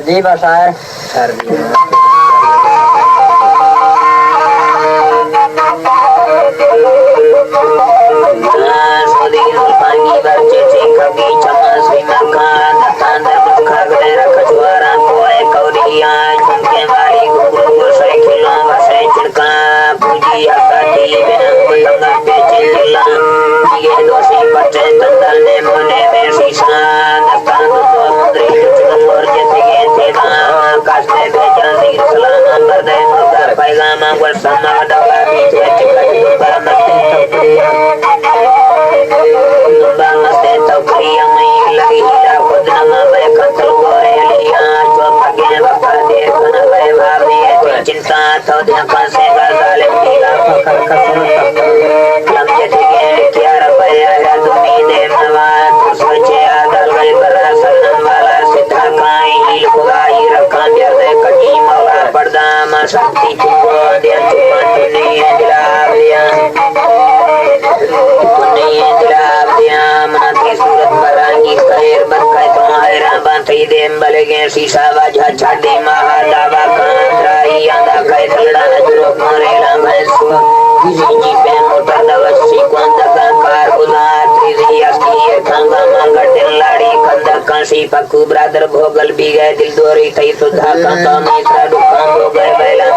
जी बसार शीशा बाजा छाड़ी महादावा कांद्राई आंधा कई थलड़ा नजरो मारेला भैंसु जी पे मोटा दवसी कोंदा कार बुलार त्रिजी अस्की खांगा मांगा टिल्लाड़ी कंदा कांसी पक्कू ब्रादर भोगल भी गए दिल दोरी थई सुधा कांता मित्रा दुकान हो गए बैला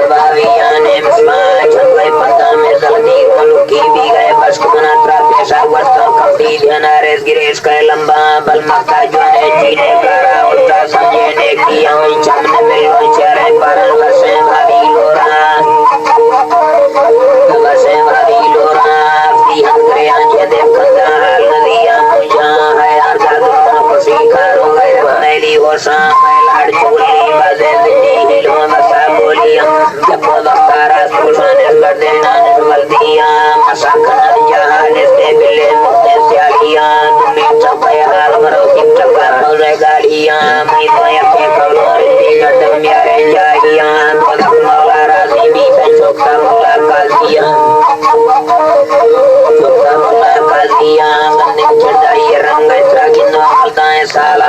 भाभी आने छंगई पता में जल्दी मलुकी भी गए बस कुना त्रापेशा वस्ता कपड़ी ध्याना रेस गिरेश का लंबा बल मक्का जोने जीने करा उल्टा समझने की हमें चमन मिलो चेहरे पर वसे भाभी लोरा दी हंगरे आंचे देव खंदा नदिया मुझा है आजा दोनों को सीखा रो गए मेरी वर्षा मैं लाड़ चोली बजे दिल्ली हिलो मसा बोलिया जब वक्तारा सुशान कर देना निर्मल दिया मसा खन जहान से बिले मुझे स्यालिया तुम्हें चपया मरो सिम चपा मोरे गाड़िया मैं तो के कलोर नटम यारे जाइया पदक मौला राजी भी चोखा मौला काजिया चोखा मौला काजिया मंदिर चढ़ाई रंग त्रागिनो हलदाएं साला